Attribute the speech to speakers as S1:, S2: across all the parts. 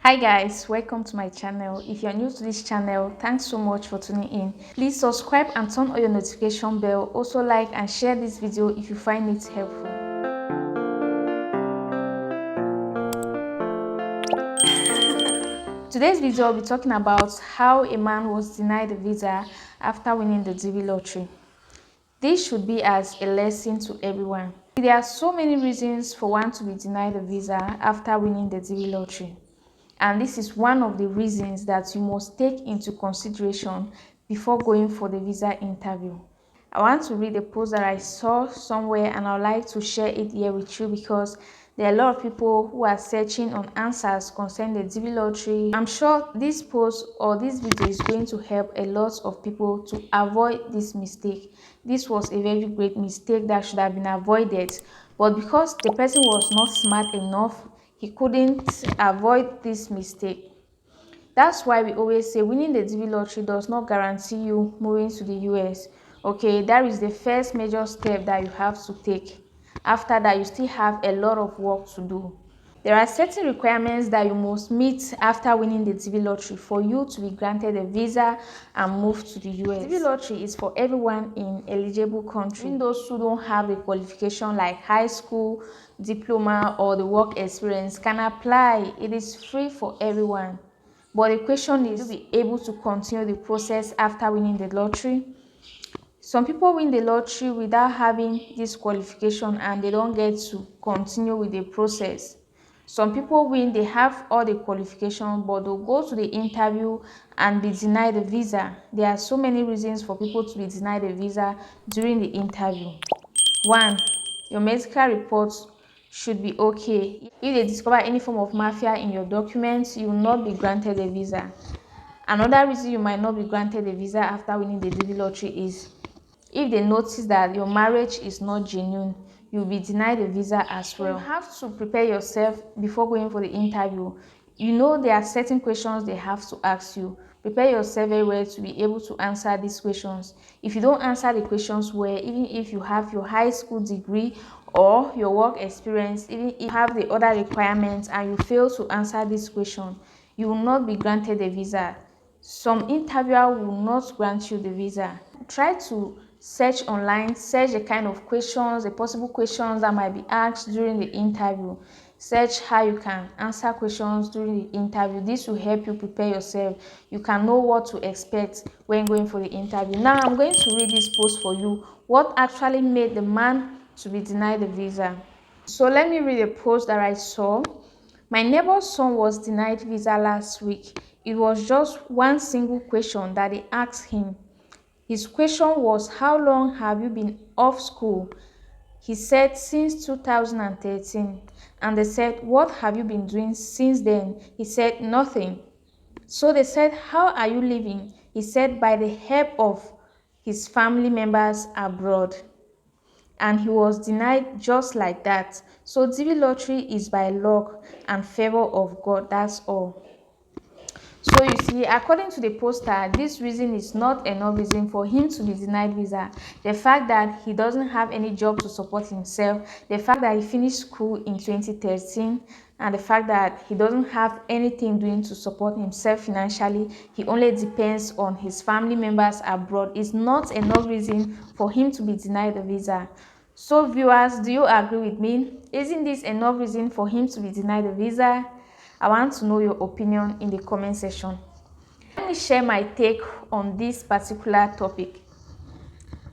S1: Hi guys, welcome to my channel. If you're new to this channel, thanks so much for tuning in. Please subscribe and turn on your notification bell. Also like and share this video if you find it helpful. Today's video I'll be talking about how a man was denied a visa after winning the DV lottery. This should be as a lesson to everyone. There are so many reasons for one to be denied a visa after winning the DV lottery. And this is one of the reasons that you must take into consideration before going for the visa interview. I want to read a post that I saw somewhere and I would like to share it here with you because there are a lot of people who are searching on answers concerning the DV lottery. I'm sure this post or this video is going to help a lot of people to avoid this mistake. This was a very great mistake that should have been avoided, but because the person was not smart enough, he couldn't avoid this mistake. That's why we always say winning the DV lottery does not guarantee you moving to the US. Okay, that is the first major step that you have to take. After that, you still have a lot of work to do. There are certain requirements that you must meet after winning the DV lottery for you to be granted a visa and move to the US. DV lottery is for everyone in eligible countries. Even those who don't have a qualification like high school, diploma, or the work experience can apply. It is free for everyone. But the question is, will you be able to continue the process after winning the lottery? Some people win the lottery without having this qualification and they don't get to continue with the process. Some people win, they have all the qualification, but they'll go to the interview and be denied the visa. There are so many reasons for people to be denied a visa during the interview. One, your medical reports should be okay. If they discover any form of mafia in your documents, you will not be granted a visa. Another reason you might not be granted a visa after winning the DV lottery is if they notice that your marriage is not genuine, you'll be denied a visa as well. You have to prepare yourself before going for the interview. You know there are certain questions they have to ask you. Prepare yourself very well to be able to answer these questions. If you don't answer the questions well, even if you have your high school degree or your work experience, even if you have the other requirements and you fail to answer this question, you will not be granted a visa. Some interviewer will not grant you the visa. Try to search online, search the kind of questions, the possible questions that might be asked during the interview. Search how you can answer questions during the interview. This will help you prepare yourself. You can know what to expect when going for the interview. Now I'm going to read this post for you. What actually made the man to be denied the visa? So let me read a post that I saw. My neighbor's son was denied visa last week. It was just one single question that they asked him. His question was, how long have you been off school? He said, since 2013. And they said, what have you been doing since then? He said, nothing. So they said, how are you living? He said, by the help of his family members abroad. And he was denied just like that. So DV lottery is by luck and favor of God, that's all. So you see, according to the poster, this reason is not enough reason for him to be denied visa. The fact that he doesn't have any job to support himself, the fact that he finished school in 2013, and the fact that he doesn't have anything doing to support himself financially, he only depends on his family members abroad, is not enough reason for him to be denied the visa. So viewers, do you agree with me? Isn't this enough reason for him to be denied the visa? I want to know your opinion in the comment section. Let me share my take on this particular topic.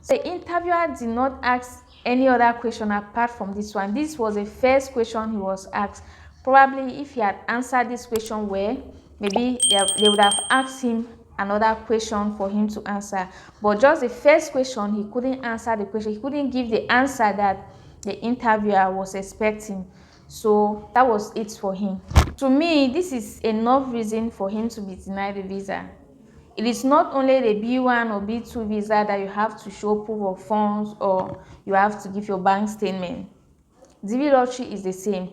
S1: The interviewer did not ask any other question apart from this one. This was the first question he was asked. Probably if he had answered this question well, maybe they would have asked him another question for him to answer. But just the first question, he couldn't answer the question. He couldn't give the answer that the interviewer was expecting. So that was it for him. To me, this is enough reason for him to be denied the visa. It is not only the B1 or B2 visa that you have to show proof of funds or you have to give your bank statement. DV lottery is the same.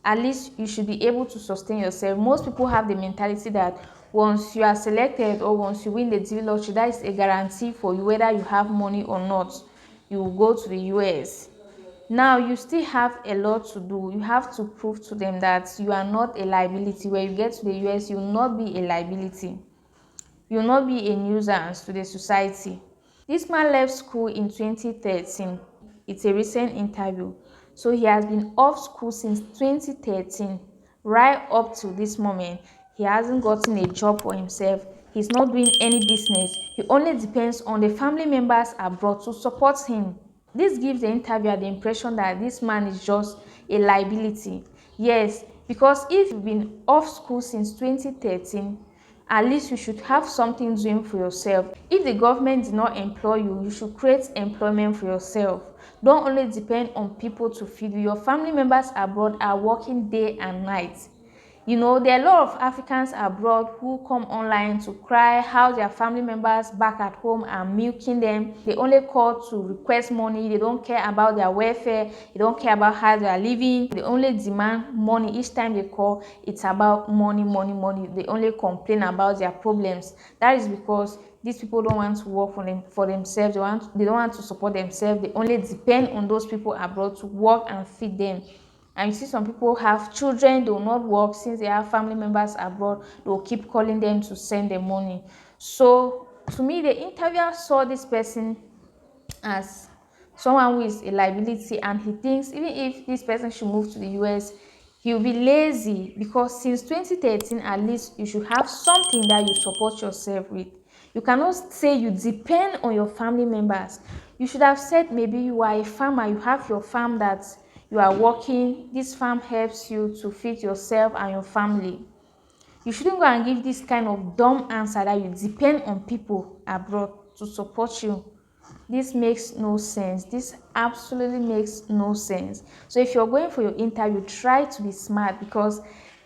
S1: At least you should be able to sustain yourself. Most people have the mentality that once you are selected or once you win the DV lottery, that is a guarantee for you whether you have money or not. You will go to the US. Now you still have a lot to do. You have to prove to them that you are not a liability. When you get to the US, you will not be a liability. You will not be a nuisance to the society. This man left school in 2013. It's a recent interview. So he has been off school since 2013. Right up to this moment, he hasn't gotten a job for himself. He's not doing any business. He only depends on the family members abroad to support him. This gives the interviewer the impression that this man is just a liability. Yes, because if you've been off school since 2013, at least you should have something doing for yourself. If the government did not employ you, you should create employment for yourself. Don't only depend on people to feed you. Your family members abroad are working day and night. You know, there are a lot of Africans abroad who come online to cry how their family members back at home are milking them. They only call to request money. They don't care about their welfare. They don't care about how they are living. They only demand money. Each time they call, it's about money, money, money. They only complain about their problems. That is because these people don't want to work for themselves. They don't want to support themselves. They only depend on those people abroad to work and feed them. And you see some people have children, they will not work since they have family members abroad. They will keep calling them to send them money. So to me, the interviewer saw this person as someone who is a liability, and he thinks even if this person should move to the US, he will be lazy, because since 2013 at least you should have something that you support yourself with. You cannot say you depend on your family members. You should have said maybe you are a farmer, you have your farm that you are working. This farm helps you to feed yourself and your family. You shouldn't go and give this kind of dumb answer that you depend on people abroad to support you. This makes no sense. This absolutely makes no sense. So if you're going for your interview, try to be smart, because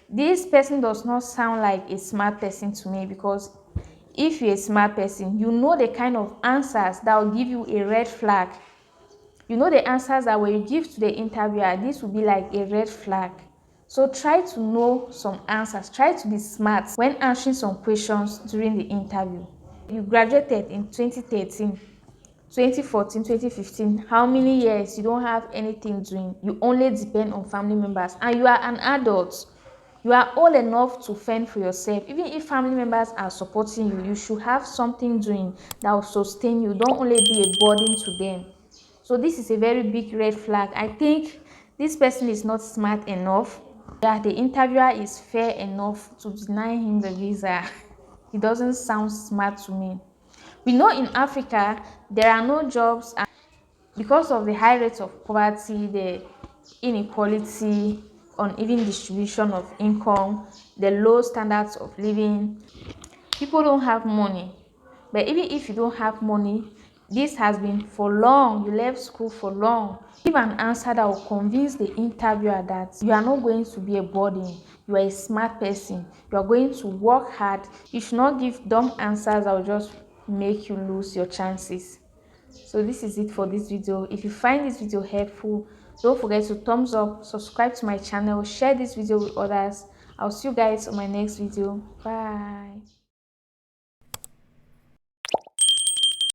S1: this person does not sound like a smart person to me. Because if you're a smart person, you know the kind of answers that will give you a red flag. You know the answers that when you give to the interviewer, this will be like a red flag. So try to know some answers. Try to be smart when answering some questions during the interview. You graduated in 2013, 2014, 2015. How many years you don't have anything doing? You only depend on family members, and you are an adult. You are old enough to fend for yourself. Even if family members are supporting you, you should have something doing that will sustain you. Don't only be a burden to them. So this is a very big red flag. I think this person is not smart enough. Yeah, the interviewer is fair enough to deny him the visa. It doesn't sound smart to me. We know in Africa there are no jobs, and because of the high rates of poverty, the inequality, uneven distribution of income, the low standards of living, people don't have money. But even if you don't have money, this has been for long. You left school for long. Give an answer that will convince the interviewer that you are not going to be a burden. You are a smart person. You are going to work hard. You should not give dumb answers that will just make you lose your chances. So this is it for this video. If you find this video helpful, don't forget to thumbs up, subscribe to my channel, share this video with others. I'll see you guys on my next video. Bye.